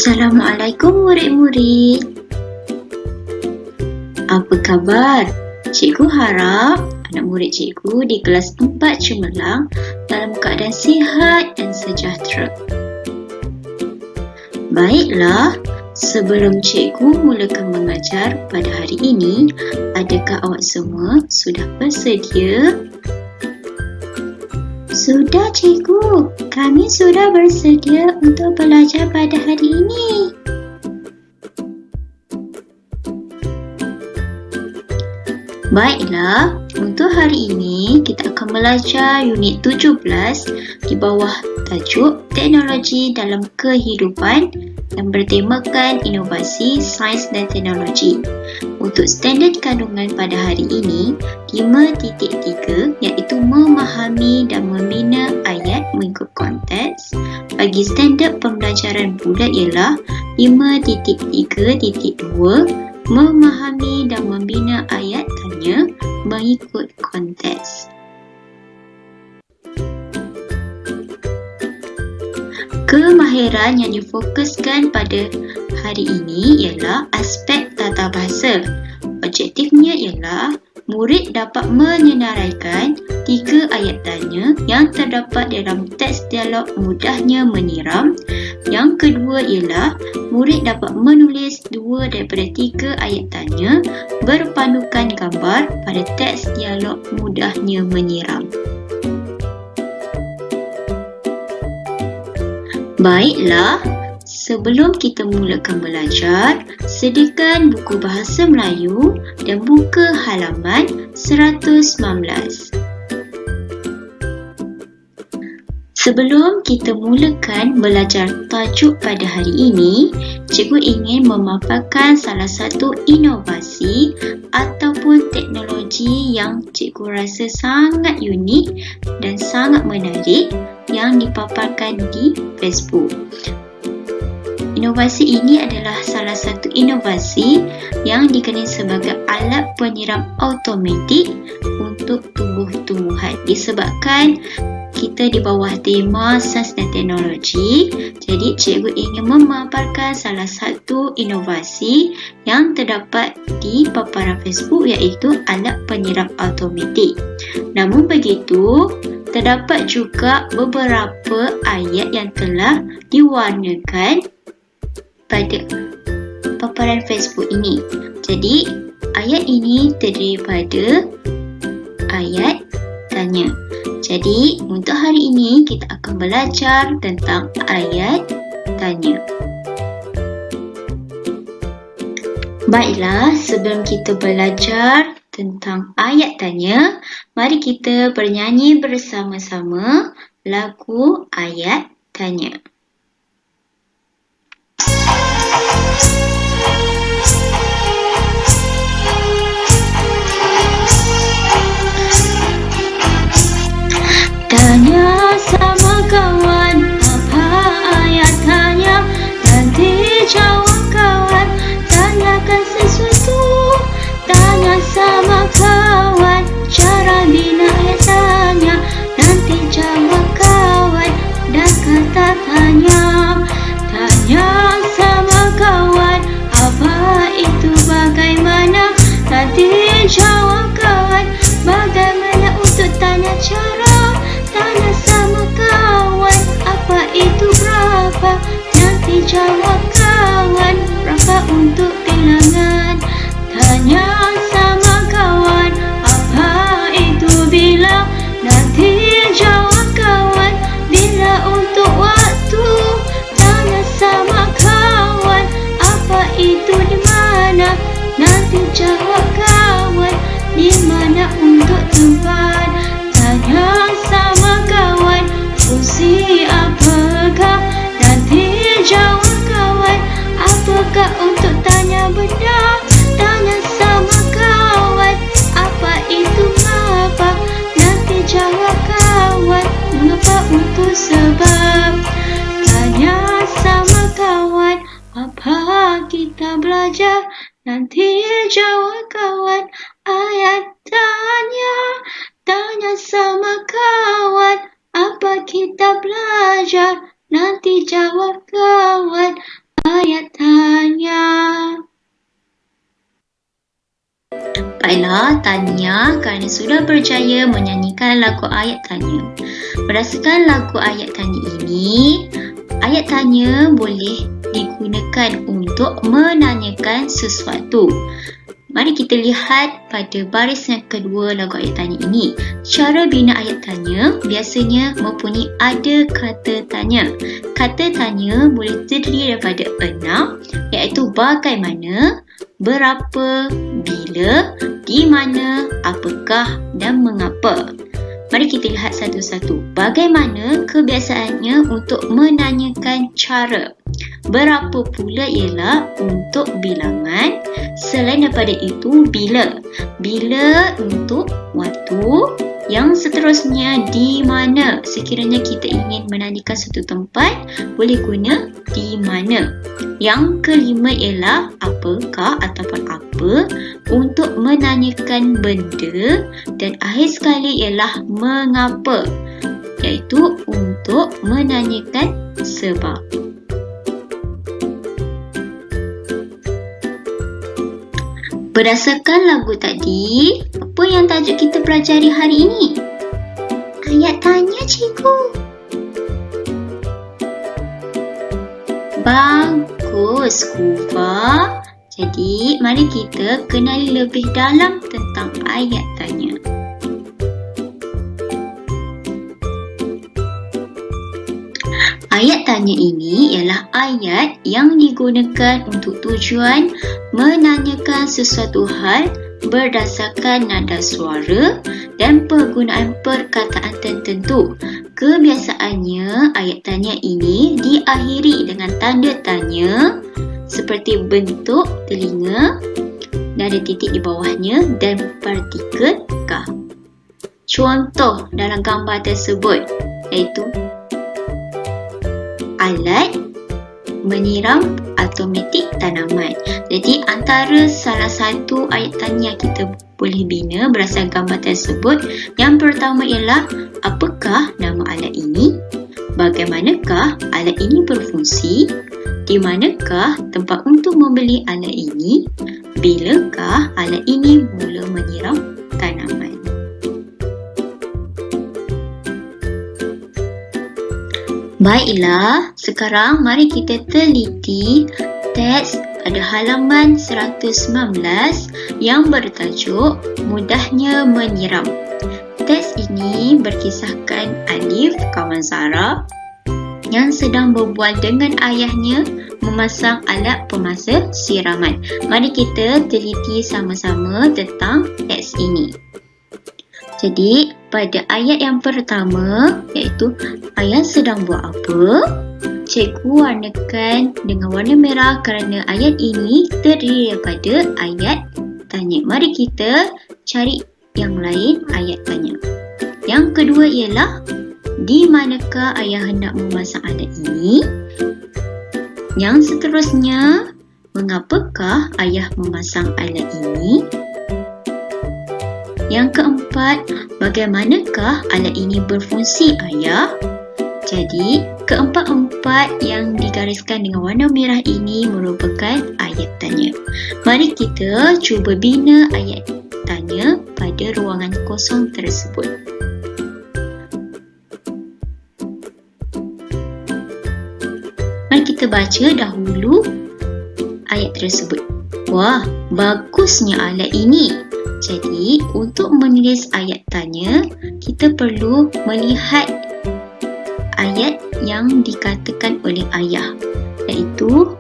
Assalamualaikum murid-murid. Apa khabar? Cikgu harap anak murid cikgu di kelas 4 cemerlang dalam keadaan sihat dan sejahtera. Baiklah, sebelum cikgu mulakan mengajar pada hari ini, adakah awak semua sudah bersedia? Sudah cikgu, kami sudah bersedia untuk belajar pada hari ini. Baiklah, untuk hari ini kita akan belajar unit 17 di bawah tajuk Teknologi dalam Kehidupan yang bertemakan inovasi sains dan teknologi. Untuk standard kandungan pada hari ini 5.3 iaitu memahami dan membina ayat mengikut konteks. Bagi standard pembelajaran bulat ialah 5.3.2 memahami dan membina ayat tanya mengikut konteks. Kemahiran yang difokuskan pada hari ini ialah aspek tata bahasa. Objektifnya ialah murid dapat menyenaraikan 3 ayat tanya yang terdapat dalam teks dialog mudahnya menyiram. Yang kedua ialah murid dapat menulis 2 daripada 3 ayat tanya berpandukan gambar pada teks dialog mudahnya menyiram. Baiklah, sebelum kita mulakan belajar, sediakan buku Bahasa Melayu dan buka halaman 119. Sebelum kita mulakan belajar tajuk pada hari ini, cikgu ingin memaparkan salah satu inovasi ataupun teknologi yang cikgu rasa sangat unik dan sangat menarik yang dipaparkan di Facebook. Inovasi ini adalah salah satu inovasi yang dikenali sebagai alat penyiram automatik untuk tumbuh-tumbuhan. Disebabkan kita di bawah tema sains dan teknologi, jadi cikgu ingin memaparkan salah satu inovasi yang terdapat di paparan Facebook iaitu alat penyiram automatik. Namun begitu, terdapat juga beberapa ayat yang telah diwarnakan pada paparan Facebook ini. Jadi, ayat ini terdiri pada ayat tanya. Jadi, untuk hari ini kita akan belajar tentang ayat tanya. Baiklah, sebelum kita belajar tentang ayat tanya, mari kita bernyanyi bersama-sama lagu ayat tanya. Tanya sama kawan, apa ayat tanya? Nanti jawab kawan, tanyakan sesuatu. Tanya sama kawan, cara bina ayat tanya. Nanti jawab kawan dan kata tanya. Tanya sama kawan, apa itu bagaimana? Nanti jawab kawan, bagaimana untuk tanya cara? Tanya sama kawan, apa itu berapa? Nanti jawab kawan, berapa untuk bilangan? Tanya sama kawan, apa itu bilang? Nanti jawab kawan, bila untuk waktu? Tanya sama kawan, apa itu di mana? Nanti jawab kawan, di mana untuk tempat? Tanya sama kawan, fungsi apakah? Nanti jawab kawan, apakah untuk tanya benda? Tanya sama kawan, apa itu mengapa? Nanti jawab kawan, mengapa untuk sebab? Tanya sama kawan, apa kita belajar? Nanti jawab kawan, ayat tanya. Tanya sama kawan, apa kita belajar? Nanti jawab kawan, Ayat tanya. Baiklah, Tania kerana sudah berjaya menyanyikan lagu ayat tanya. Berdasarkan lagu ayat tanya ini, ayat tanya boleh digunakan untuk menanyakan sesuatu. Mari kita lihat pada baris yang kedua lagu ayat tanya ini. Cara bina ayat tanya biasanya mempunyai ada kata tanya. Kata tanya boleh terdiri daripada 6, iaitu bagaimana, berapa, bila, di mana, apakah dan mengapa. Mari kita lihat satu-satu. Bagaimana kebiasaannya untuk menanyakan cara. Berapa pula ialah untuk bilangan. Selain daripada itu, bila. Bila untuk waktu. Yang seterusnya, di mana. Sekiranya kita ingin menanyakan satu tempat, boleh guna di mana. Yang kelima ialah apakah ataupun apa untuk menanyakan benda. Dan akhir sekali ialah mengapa, iaitu untuk menanyakan sebab. Berdasarkan lagu tadi, apa yang tajuk kita pelajari hari ini? Ayat tanya, cikgu. Bagus, Kufa. Jadi, mari kita kenali lebih dalam tentang ayat tanya. Ayat tanya ini ialah ayat yang digunakan untuk tujuan menanyakan sesuatu hal berdasarkan nada suara dan penggunaan perkataan tertentu. Kebiasaannya, ayat tanya ini diakhiri dengan tanda tanya seperti bentuk telinga, nada titik di bawahnya dan partikel kah. Contoh dalam gambar tersebut iaitu alat menyiram automatik tanaman. Jadi antara salah satu ayat tanya yang kita boleh bina berdasarkan gambar tersebut, yang pertama ialah apakah nama alat ini, bagaimanakah alat ini berfungsi, di manakah tempat untuk membeli alat ini, bilakah alat ini mula menyiram tanaman. Baiklah, sekarang mari kita teliti teks pada halaman 119 yang bertajuk Mudahnya Menyiram. Teks ini berkisahkan Alif, kawan Zara, yang sedang berbual dengan ayahnya memasang alat pemasa siraman. Mari kita teliti sama-sama tentang teks ini. Jadi, pada ayat yang pertama, iaitu ayah sedang buat apa? Cikgu warnakan dengan warna merah kerana ayat ini terdiri daripada ayat tanya. Mari kita cari yang lain ayat tanya. Yang kedua ialah, di manakah ayah hendak memasang alat ini? Yang seterusnya, mengapakah ayah memasang alat ini? Yang keempat, bagaimanakah alat ini berfungsi, ayah? Jadi, keempat-empat yang digariskan dengan warna merah ini merupakan ayat tanya. Mari kita cuba bina ayat tanya pada ruangan kosong tersebut. Mari kita baca dahulu ayat tersebut. Wah, bagusnya alat ini. Jadi, untuk menulis ayat tanya, kita perlu melihat ayat yang dikatakan oleh ayah, iaitu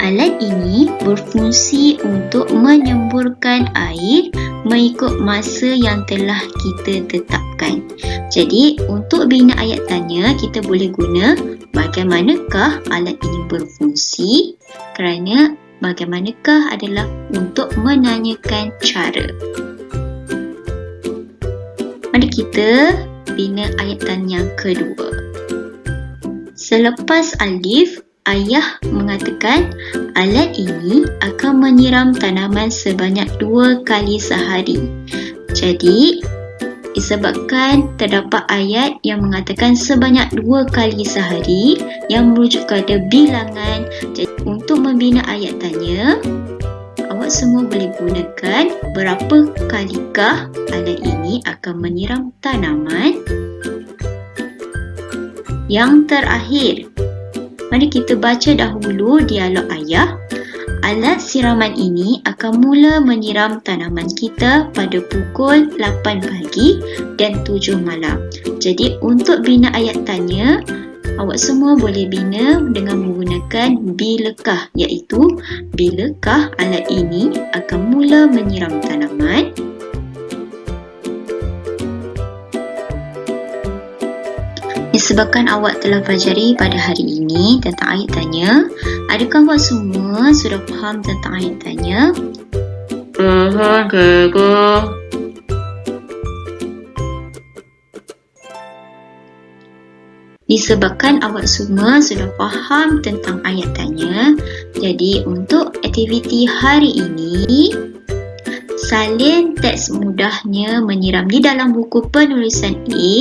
alat ini berfungsi untuk menyemburkan air mengikut masa yang telah kita tetapkan. Jadi, untuk bina ayat tanya, kita boleh guna bagaimanakah alat ini berfungsi, kerana bagaimanakah adalah untuk menanyakan cara. Mari kita bina ayat tanya yang kedua. Selepas Alif, ayah mengatakan alat ini akan menyiram tanaman sebanyak 2 kali sehari. Jadi, disebabkan terdapat ayat yang mengatakan sebanyak 2 kali sehari yang merujuk kepada bilangan. Jadi, untuk membina ayat tanya, awak semua boleh gunakan berapa kalikah alat ini akan menyiram tanaman. Yang terakhir, mari kita baca dahulu dialog ayah. Alat siraman ini akan mula menyiram tanaman kita pada pukul 8 pagi dan 7 malam. Jadi untuk bina ayat tanya, awak semua boleh bina dengan menggunakan bilakah, iaitu bilakah alat ini akan mula menyiram tanaman. Disebabkan awak telah pelajari pada hari ini tentang ayat tanya, adakah awak semua sudah faham tentang ayat tanya? Faham, Cikgu. Disebabkan awak semua sudah faham tentang ayat tanya, jadi untuk aktiviti hari ini, salin teks mudahnya menyiram di dalam buku penulisan A,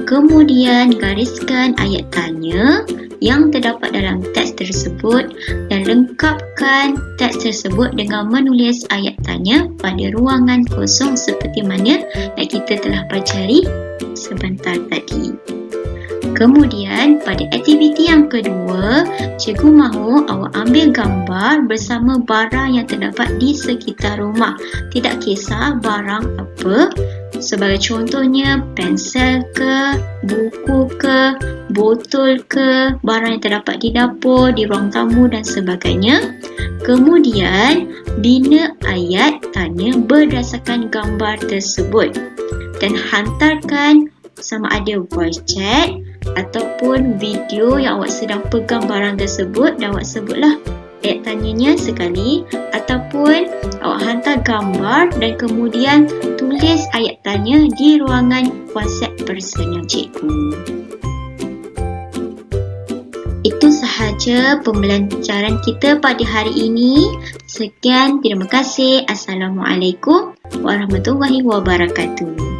kemudian gariskan ayat tanya yang terdapat dalam teks tersebut dan lengkapkan teks tersebut dengan menulis ayat tanya pada ruangan kosong seperti mana yang kita telah pelajari sebentar tadi. Kemudian pada aktiviti yang kedua, cikgu mahu awak ambil gambar bersama barang yang terdapat di sekitar rumah. Tidak kisah barang apa, sebagai contohnya pensel ke, buku ke, botol ke, barang yang terdapat di dapur, di ruang tamu dan sebagainya. Kemudian bina ayat tanya berdasarkan gambar tersebut dan hantarkan sama ada voice chat ataupun video yang awak sedang pegang barang tersebut dan awak sebutlah ayat tanyanya sekali, ataupun awak hantar gambar dan kemudian tulis ayat tanya di ruangan WhatsApp personal cikgu. Itu sahaja pembelajaran kita pada hari ini. Sekian, terima kasih. Assalamualaikum warahmatullahi wabarakatuh.